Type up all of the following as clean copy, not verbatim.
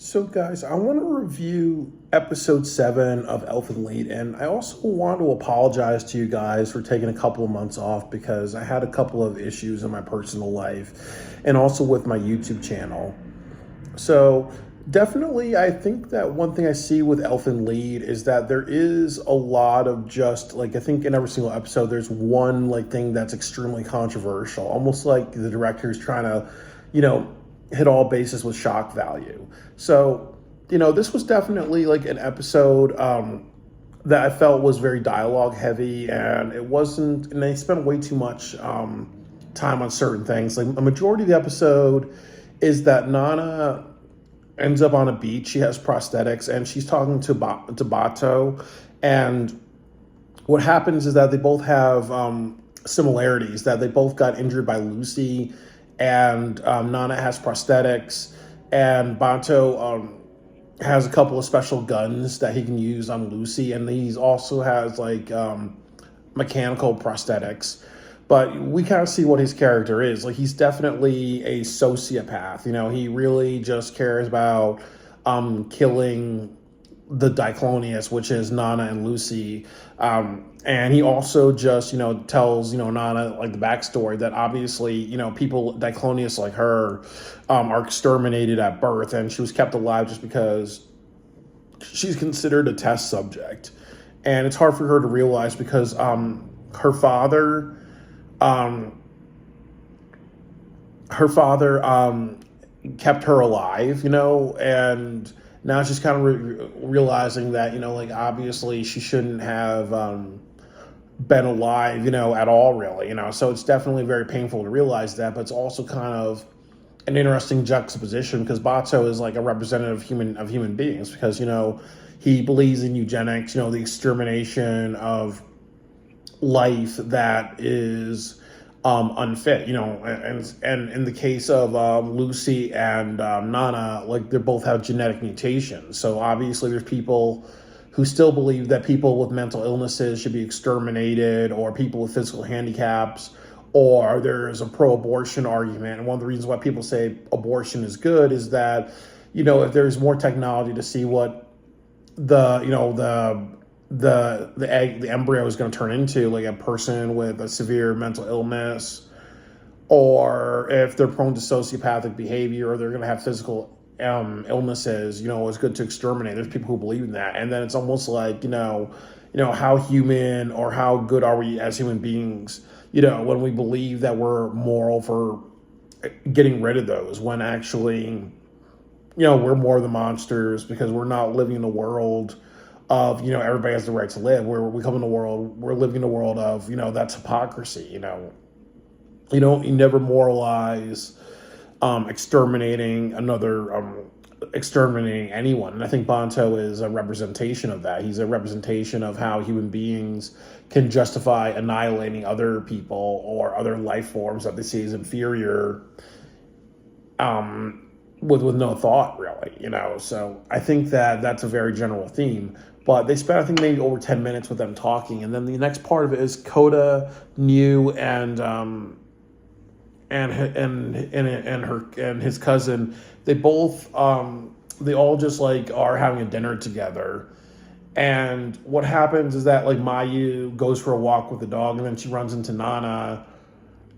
So, guys, I want to review episode 7 of Elfin, and I also want to apologize to you guys for taking a couple of months off because I had a couple of issues in my personal life and also with my YouTube channel. So, definitely, I think that one thing I see with Elfin is that there is a lot of just like, I think in every single episode, there's one like thing that's extremely controversial, almost like the director's trying to, you know, hit all bases with shock value. So, this was definitely like an episode that I felt was very dialogue heavy, and it wasn't, and they spent way too much time on certain things. Like a majority of the episode is that Nana ends up on a beach. She has prosthetics, and she's talking to Bato, and what happens is that they both have similarities. That they both got injured by Lucy, and Nana has prosthetics, and Bato has a couple of special guns that he can use on Lucy, and he also has like mechanical prosthetics. But we kind of see what his character is. Like he's definitely a sociopath. He really just cares about killing the Diclonius, which is Nana and Lucy. And he also just, tells, Nana like the backstory that obviously, people Diclonius like her are exterminated at birth, and she was kept alive just because she's considered a test subject. And it's hard for her to realize because her father, um, kept her alive, and now she's kind of realizing that, like obviously she shouldn't have been alive, at all, really, So it's definitely very painful to realize that, but it's also kind of an interesting juxtaposition because Bato is like a representative of human beings because, he believes in eugenics, the extermination of life that is unfit, and in the case of Lucy and Nana, like they both have genetic mutations. So obviously there's people who still believe that people with mental illnesses should be exterminated, or people with physical handicaps, or there's a pro-abortion argument. And one of the reasons why people say abortion is good is that, if there's more technology to see what the embryo is going to turn into, like a person with a severe mental illness, or if they're prone to sociopathic behavior, or they're going to have physical illnesses, it's good to exterminate. There's people who believe in that, and then it's almost like how human or how good are we as human beings, when we believe that we're moral for getting rid of those, when actually we're more the monsters because we're not living in a world of, everybody has the right to live. We're living in a world of, that's hypocrisy. You never moralize exterminating anyone. And I think Banto is a representation of that. He's a representation of how human beings can justify annihilating other people or other life forms that they see as inferior, with no thought, really, So I think that that's a very general theme. But they spent, I think, maybe over 10 minutes with them talking, and then the next part of it is Coda, New, and his cousin. They both they all just like are having a dinner together. And what happens is that like Mayu goes for a walk with the dog, and then she runs into Nana,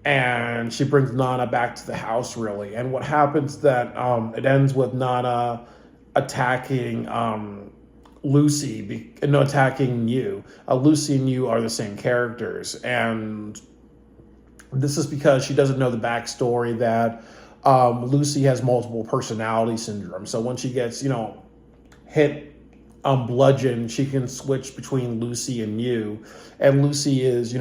and she brings Nana back to the house, really. And what happens that it ends with Nana attacking Lucy, no, attacking you. Lucy and you are the same characters, and this is because she doesn't know the backstory that Lucy has multiple personality syndrome. So when she gets, hit bludgeoned, she can switch between Lucy and you. And Lucy is,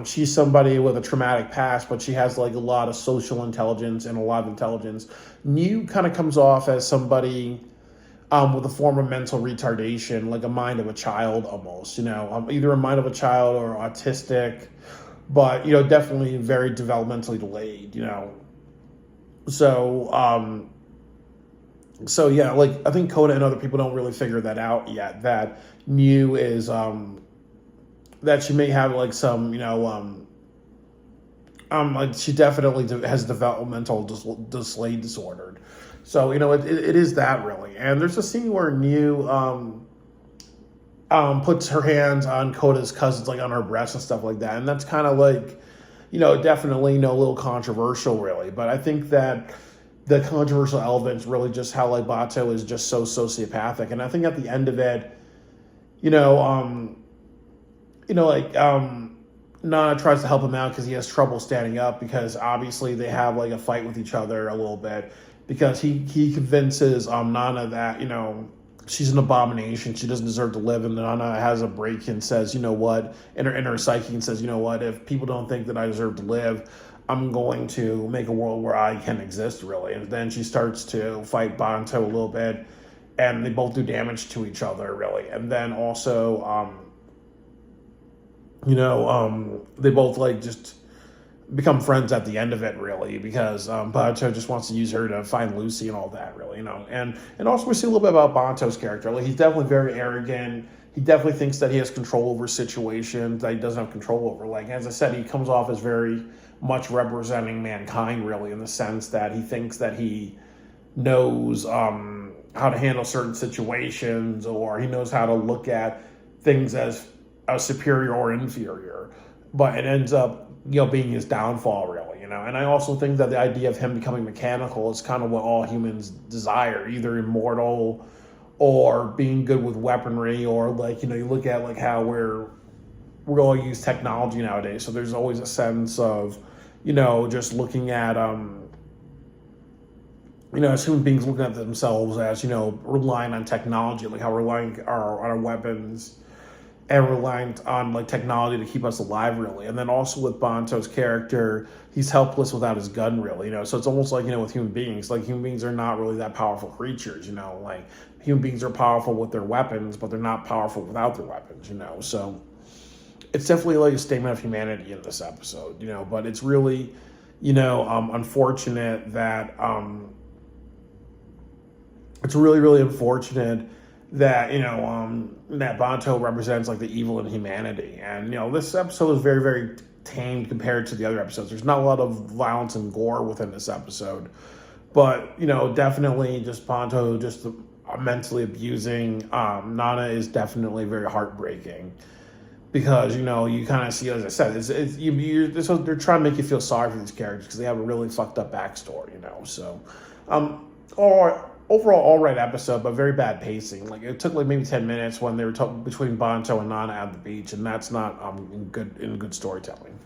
she's somebody with a traumatic past, but she has like a lot of social intelligence and a lot of intelligence. New kind of comes off as somebody with a form of mental retardation, like a mind of a child almost, either a mind of a child or autistic, but, definitely very developmentally delayed, So, so yeah, like I think Coda and other people don't really figure that out yet, that Mew is, that she may have like some, like she definitely has developmental display disordered. So it is that really. And there's a scene where New puts her hands on Koda's cousins, like on her breast and stuff like that, and that's kind of like, definitely a little controversial really. But I think that the controversial element is really just how like Bato is just so sociopathic, and I think at the end of it, you know, um, Nana tries to help him out because he has trouble standing up because obviously they have like a fight with each other a little bit because he convinces Nana that she's an abomination, she doesn't deserve to live, and Nana has a break and says, you know what, in her psyche, and says, you know what, if people don't think that I deserve to live, I'm going to make a world where I can exist really. And then she starts to fight Banto a little bit, and they both do damage to each other really. And then also they both like just become friends at the end of it really because Banto just wants to use her to find Lucy and all that really, and also we see a little bit about Banto's character. Like he's definitely very arrogant. He definitely thinks that he has control over situations that he doesn't have control over. Like as I said, he comes off as very much representing mankind really, in the sense that he thinks that he knows how to handle certain situations, or he knows how to look at things as superior or inferior, but it ends up being his downfall really. And I also think that the idea of him becoming mechanical is kind of what all humans desire, either immortal or being good with weaponry, or like you look at like how we're all use technology nowadays, so there's always a sense of just looking at as human beings looking at themselves as relying on technology, like how we're relying on our weapons and reliant on like technology to keep us alive really. And then also with Banto's character, he's helpless without his gun really, so it's almost like with human beings, like human beings are not really that powerful creatures, like human beings are powerful with their weapons, but they're not powerful without their weapons, so it's definitely like a statement of humanity in this episode, but it's really unfortunate that it's really unfortunate that that Banto represents like the evil in humanity. And this episode is very, very tamed compared to the other episodes. There's not a lot of violence and gore within this episode, but definitely just Banto just mentally abusing Nana is definitely very heartbreaking, because you kind of see, as I said, they're trying to make you feel sorry for these characters because they have a really fucked up backstory, so overall, all right episode, but very bad pacing. Like it took like maybe 10 minutes when they were talking between Banto and Nana at the beach, and that's not in good storytelling.